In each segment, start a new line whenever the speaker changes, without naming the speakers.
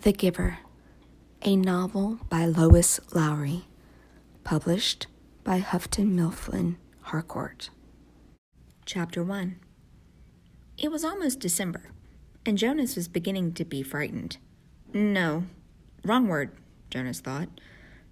The Giver, a novel by Lois Lowry, published by Houghton Mifflin Harcourt. Chapter 1. It was almost December, and Jonas was beginning to be frightened. No, wrong word, Jonas thought.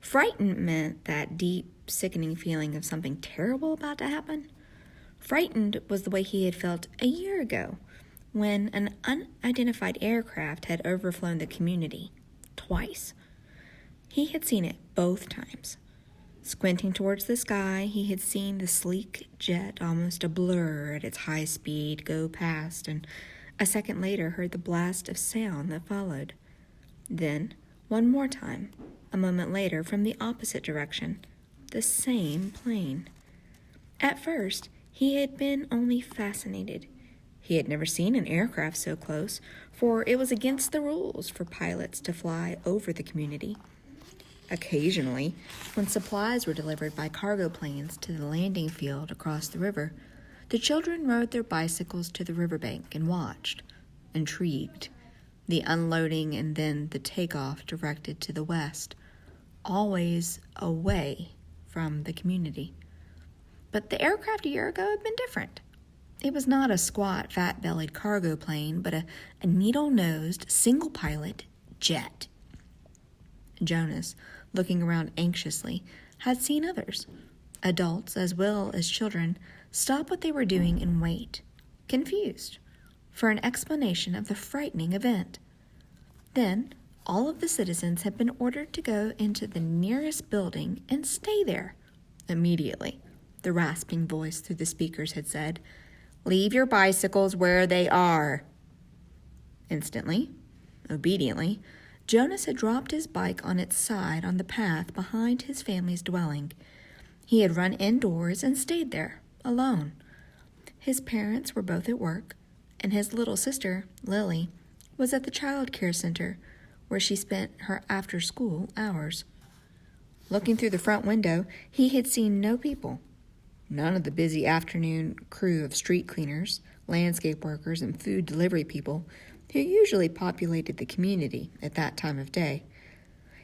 Frightened meant that deep, sickening feeling of something terrible about to happen. Frightened was the way he had felt a year ago, when an unidentified aircraft had overflown the community, twice. He had seen it both times. Squinting towards the sky, he had seen the sleek jet almost a blur at its high speed go past, and a second later heard the blast of sound that followed. Then, one more time, a moment later, from the opposite direction, the same plane. At first, he had been only fascinated. He had never seen an aircraft so close, for it was against the rules for pilots to fly over the community. Occasionally, when supplies were delivered by cargo planes to the landing field across the river, the children rode their bicycles to the riverbank and watched, intrigued, the unloading and then the takeoff directed to the west, always away from the community. But the aircraft a year ago had been different. It was not a squat, fat-bellied cargo plane, but a needle-nosed, single-pilot jet. Jonas, looking around anxiously, had seen others, adults as well as children, stop what they were doing and wait, confused, for an explanation of the frightening event. Then, all of the citizens had been ordered to go into the nearest building and stay there. Immediately, the rasping voice through the speakers had said, "Leave your bicycles where they are." Instantly, obediently, Jonas had dropped his bike on its side on the path behind his family's dwelling. He had run indoors and stayed there, alone. His parents were both at work, and his little sister, Lily, was at the child care center, where she spent her after-school hours. Looking through the front window, he had seen no people. None of the busy afternoon crew of street cleaners, landscape workers, and food delivery people who usually populated the community at that time of day.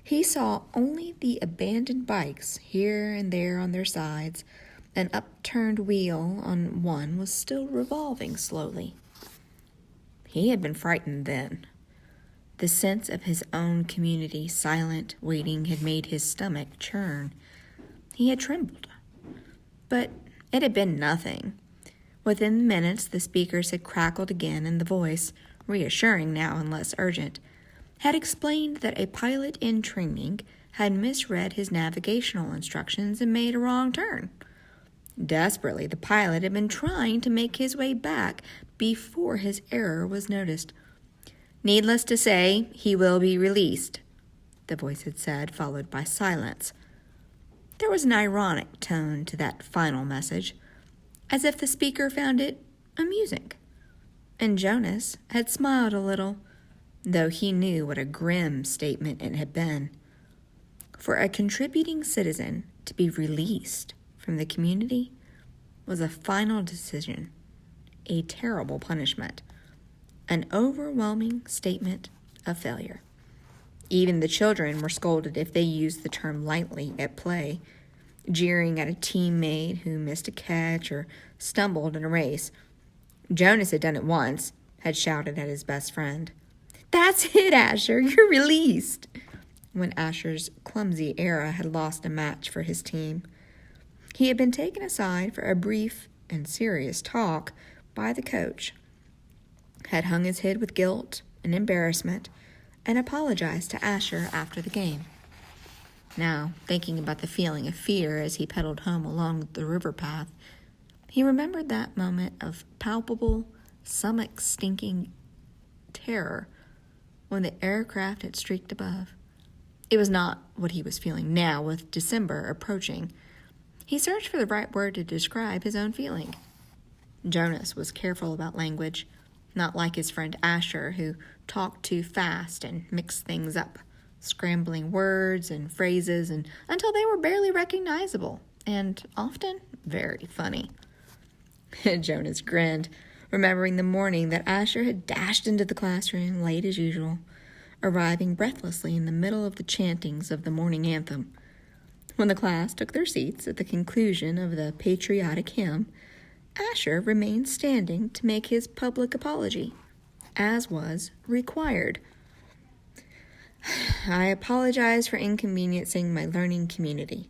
He saw only the abandoned bikes here and there on their sides. An upturned wheel on one was still revolving slowly. He had been frightened then. The sense of his own community silent, waiting, had made his stomach churn. He had trembled. But it had been nothing. Within minutes, the speakers had crackled again, and the voice, reassuring now and less urgent, had explained that a pilot in training had misread his navigational instructions and made a wrong turn. Desperately, the pilot had been trying to make his way back before his error was noticed. "Needless to say, he will be released," the voice had said, followed by silence. There was an ironic tone to that final message, as if the speaker found it amusing. And Jonas had smiled a little, though he knew what a grim statement it had been. For a contributing citizen to be released from the community was a final decision, a terrible punishment, an overwhelming statement of failure. Even the children were scolded if they used the term lightly at play, jeering at a teammate who missed a catch or stumbled in a race. Jonas had done it once, had shouted at his best friend, "That's it, Asher, you're released," when Asher's clumsy era had lost a match for his team. He had been taken aside for a brief and serious talk by the coach, had hung his head with guilt and embarrassment, and apologized to Asher after the game. Now, thinking about the feeling of fear as he pedaled home along the river path, he remembered that moment of palpable, stomach-stinking terror when the aircraft had streaked above. It was not what he was feeling now, with December approaching. He searched for the right word to describe his own feeling. Jonas was careful about language, not like his friend Asher, who talked too fast and mixed things up, scrambling words and phrases until they were barely recognizable, and often very funny. Jonas grinned, remembering the morning that Asher had dashed into the classroom late as usual, arriving breathlessly in the middle of the chantings of the morning anthem. When the class took their seats at the conclusion of the patriotic hymn, Asher remained standing to make his public apology, as was required. I apologize for inconveniencing my learning community.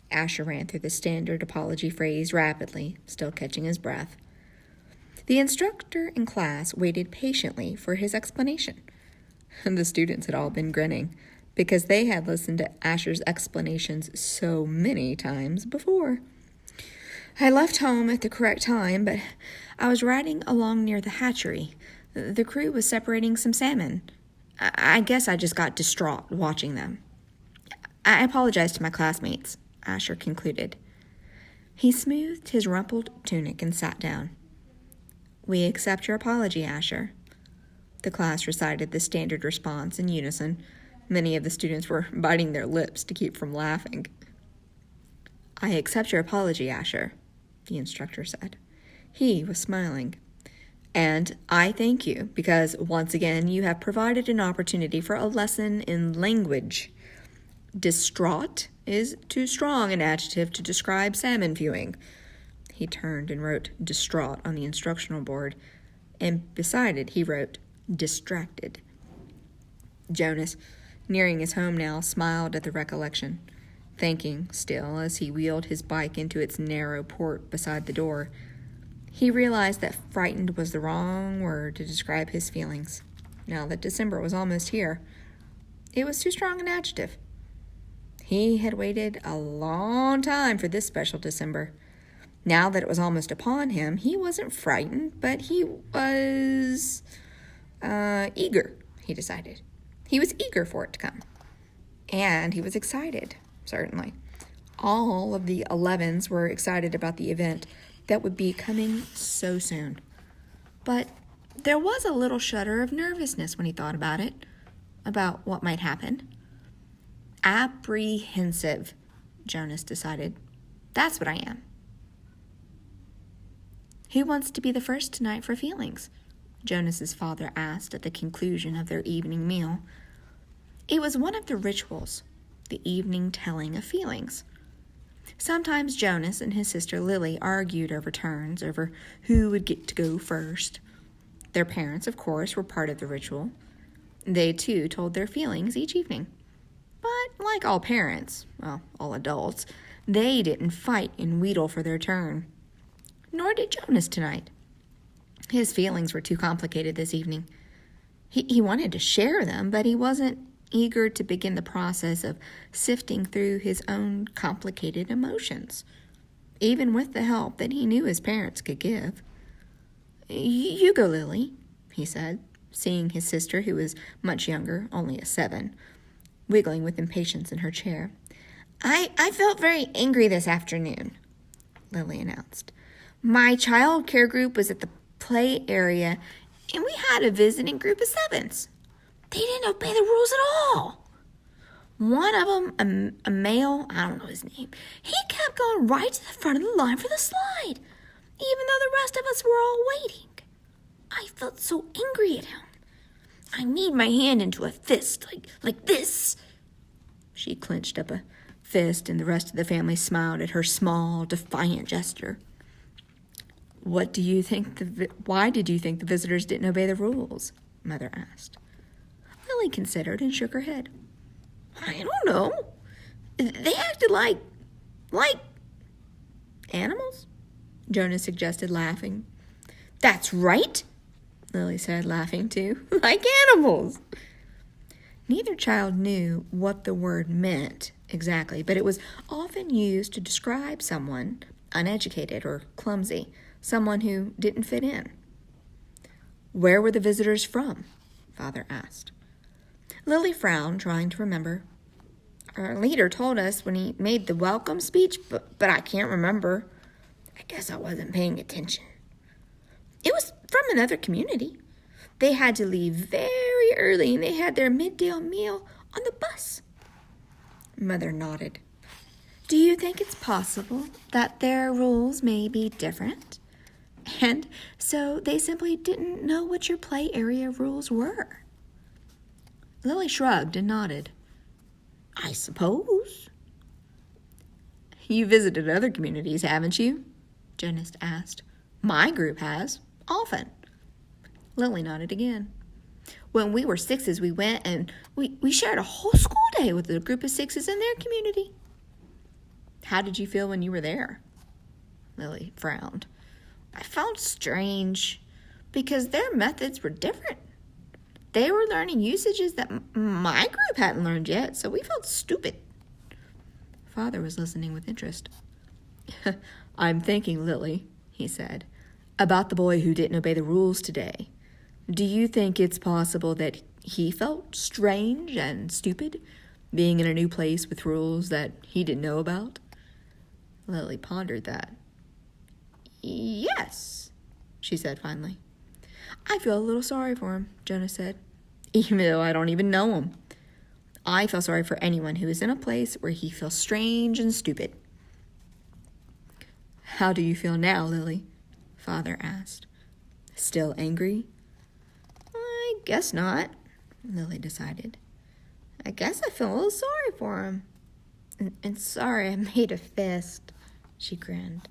Asher ran through the standard apology phrase rapidly, still catching his breath. The instructor in class waited patiently for his explanation. The students had all been grinning, because they had listened to Asher's explanations so many times before. I left home at the correct time, but I was riding along near the hatchery. The crew was separating some salmon. I guess I just got distraught watching them. I apologize to my classmates, Asher concluded. He smoothed his rumpled tunic and sat down. We accept your apology, Asher. The class recited the standard response in unison. Many of the students were biting their lips to keep from laughing. I accept your apology, Asher, the instructor said. He was smiling. And I thank you, because once again you have provided an opportunity for a lesson in language. Distraught is too strong an adjective to describe salmon viewing. He turned and wrote distraught on the instructional board, and beside it he wrote distracted. Jonas, nearing his home now, smiled at the recollection, thinking still as he wheeled his bike into its narrow port beside the door. He realized that frightened was the wrong word to describe his feelings, now that December was almost here. It was too strong an adjective. He had waited a long time for this special December. Now that it was almost upon him, he wasn't frightened, but he was eager, he decided. He was eager for it to come. And he was excited, certainly. All of the 11s were excited about the event that would be coming so soon. But there was a little shudder of nervousness when he thought about it, about what might happen. Apprehensive, Jonas decided. That's what I am. Who wants to be the first tonight for feelings? Jonas's father asked at the conclusion of their evening meal. It was one of the rituals, the evening telling of feelings. Sometimes Jonas and his sister Lily argued over turns, over who would get to go first. Their parents, of course, were part of the ritual. They, too, told their feelings each evening. But like all parents, well, all adults, they didn't fight and wheedle for their turn. Nor did Jonas tonight. His feelings were too complicated this evening. He wanted to share them, but he wasn't eager to begin the process of sifting through his own complicated emotions, even with the help that he knew his parents could give. You go, Lily, he said, seeing his sister, who was much younger, only a 7, wiggling with impatience in her chair. I felt very angry this afternoon, Lily announced. My child care group was at the play area, and we had a visiting group of 7s. They didn't obey the rules at all. One of them, a male, I don't know his name, he kept going right to the front of the line for the slide, even though the rest of us were all waiting. I felt so angry at him. I made my hand into a fist, like this. She clenched up a fist, and the rest of the family smiled at her small, defiant gesture. Why did you think the visitors didn't obey the rules? Mother asked. Lily considered and shook her head. I don't know. They acted like animals, Jonas suggested, laughing. That's right, Lily said, laughing too. Like animals. Neither child knew what the word meant exactly, but it was often used to describe someone uneducated or clumsy, someone who didn't fit in. Where were the visitors from? Father asked. Lily frowned, trying to remember. Our leader told us when he made the welcome speech, but I can't remember. I guess I wasn't paying attention. It was from another community. They had to leave very early, and they had their midday meal on the bus. Mother nodded. Do you think it's possible that their rules may be different? And so they simply didn't know what your play area rules were? Lily shrugged and nodded. I suppose. You visited other communities, haven't you? Jonas asked. My group has, often. Lily nodded again. When we were sixes, we went and we shared a whole school day with a group of sixes in their community. How did you feel when you were there? Lily frowned. I felt strange because their methods were different. They were learning usages that my group hadn't learned yet, so we felt stupid. Father was listening with interest. I'm thinking, Lily, he said, about the boy who didn't obey the rules today. Do you think it's possible that he felt strange and stupid, being in a new place with rules that he didn't know about? Lily pondered that. Yes, she said finally. I feel a little sorry for him, Jonas said, even though I don't even know him. I feel sorry for anyone who is in a place where he feels strange and stupid. How do you feel now, Lily? Father asked. Still angry? I guess not, Lily decided. I guess I feel a little sorry for him. And sorry I made a fist, she grinned.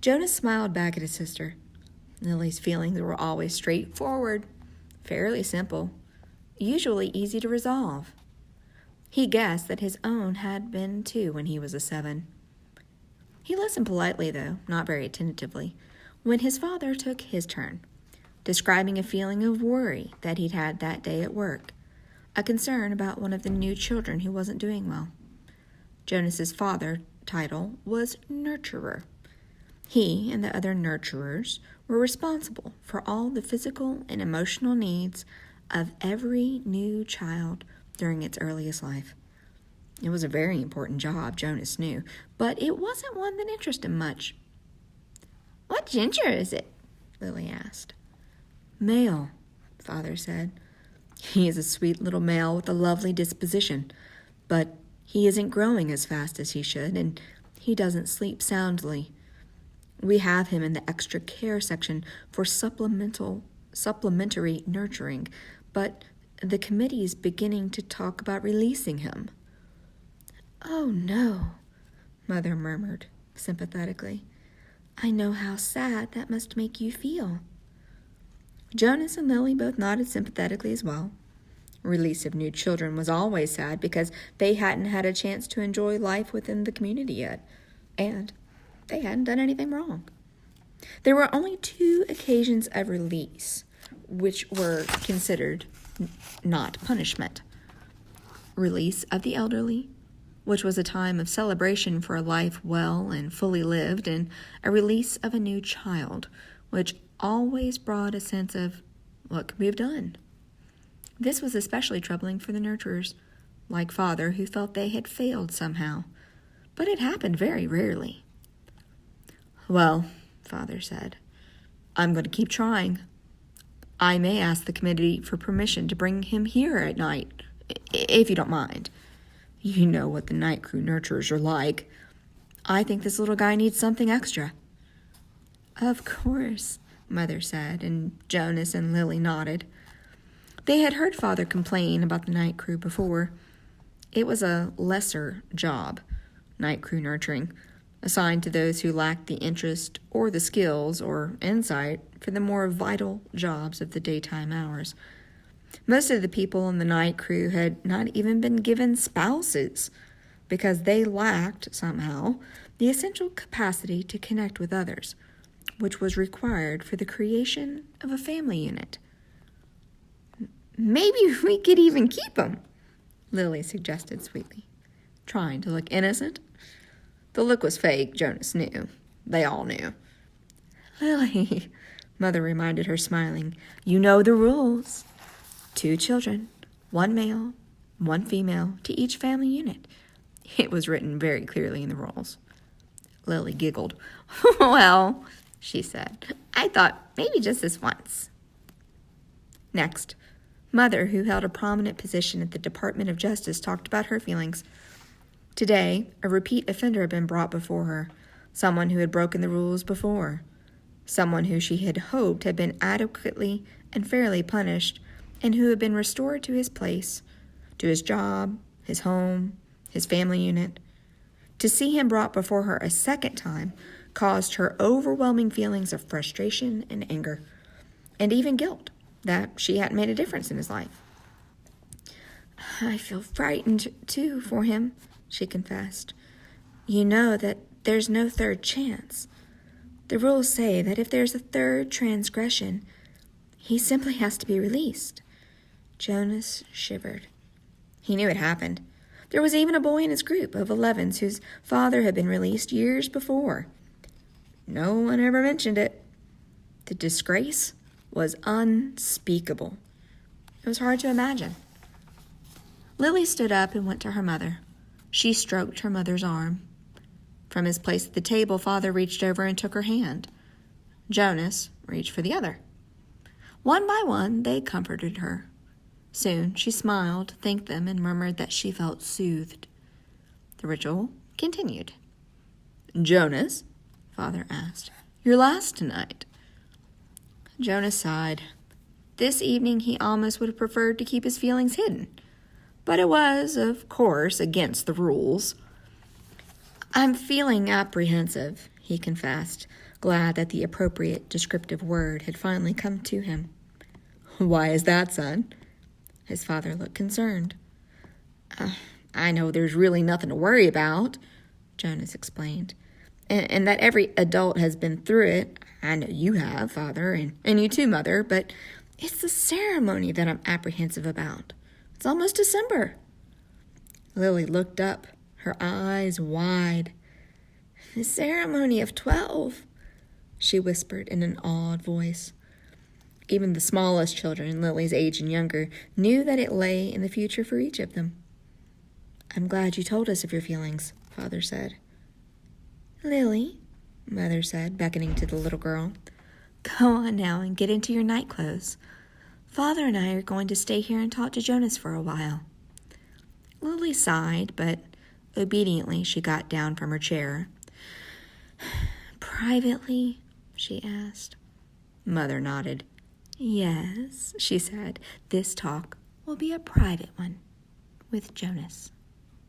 Jonas smiled back at his sister. Lily's feelings were always straightforward, fairly simple, usually easy to resolve. He guessed that his own had been too when he was a 7. He listened politely, though, not very attentively, when his father took his turn, describing a feeling of worry that he'd had that day at work, a concern about one of the new children who wasn't doing well. Jonas's father title was nurturer. He and the other nurturers were responsible for all the physical and emotional needs of every new child during its earliest life. It was a very important job, Jonas knew, but it wasn't one that interested him much. What ginger is it? Lily asked. Male, Father said. He is a sweet little male with a lovely disposition, but he isn't growing as fast as he should, and he doesn't sleep soundly. We have him in the extra care section for supplementary nurturing, but the committee is beginning to talk about releasing him. Oh, no, Mother murmured sympathetically. I know how sad that must make you feel. Jonas and Lily both nodded sympathetically as well. Release of new children was always sad because they hadn't had a chance to enjoy life within the community yet, and they hadn't done anything wrong. There were only 2 occasions of release, which were considered not punishment. Release of the elderly, which was a time of celebration for a life well and fully lived, and a release of a new child, which always brought a sense of, what could we have done? This was especially troubling for the nurturers, like Father, who felt they had failed somehow. But it happened very rarely. Well, Father said, I'm going to keep trying. I may ask the committee for permission to bring him here at night, if you don't mind. You know what the night crew nurturers are like. I think this little guy needs something extra. Of course, Mother said, and Jonas and Lily nodded. They had heard Father complain about the night crew before. It was a lesser job, night crew nurturing, assigned to those who lacked the interest or the skills or insight for the more vital jobs of the daytime hours. Most of the people in the night crew had not even been given spouses because they lacked, somehow, the essential capacity to connect with others, which was required for the creation of a family unit. Maybe we could even keep them, Lily suggested sweetly, trying to look innocent. The look was fake, Jonas knew. They all knew. Lily, Mother reminded her, smiling, you know the rules. 2 children, 1 male, 1 female to each family unit. It was written very clearly in the rules. Lily giggled. Well, she said, I thought maybe just this once. Next, Mother, who held a prominent position at the Department of Justice, talked about her feelings. Today, a repeat offender had been brought before her, someone who had broken the rules before, someone who she had hoped had been adequately and fairly punished, and who had been restored to his place, to his job, his home, his family unit. To see him brought before her a second time caused her overwhelming feelings of frustration and anger, and even guilt that she hadn't made a difference in his life. "I feel frightened, too, for him," she confessed. "You know that there's no third chance. The rules say that if there's a third transgression, he simply has to be released." Jonas shivered. He knew it happened. There was even a boy in his group of 11s whose father had been released years before. No one ever mentioned it. The disgrace was unspeakable. It was hard to imagine. Lily stood up and went to her mother. She stroked her mother's arm. From his place at the table, Father reached over and took her hand. Jonas reached for the other. One by one, they comforted her. Soon she smiled, thanked them, and murmured that she felt soothed. The ritual continued. "Jonas," Father asked, "your last tonight?" Jonas sighed. This evening he almost would have preferred to keep his feelings hidden, but it was, of course, against the rules. "I'm feeling apprehensive," he confessed, glad that the appropriate descriptive word had finally come to him. "Why is that, son?" His father looked concerned. I know there's really nothing to worry about," Jonas explained, and that every adult has been through it. I know you have, Father, and you too, Mother, but it's the ceremony that I'm apprehensive about. It's almost December." Lily looked up, her eyes wide. "The ceremony of 12, she whispered in an awed voice. Even the smallest children, Lily's age and younger, knew that it lay in the future for each of them. "I'm glad you told us of your feelings," Father said. "Lily," Mother said, beckoning to the little girl, "go on now and get into your night clothes. Father and I are going to stay here and talk to Jonas for a while." Lily sighed, but obediently she got down from her chair. "Privately?" she asked. Mother nodded. "Yes," she said, "this talk will be a private one with Jonas."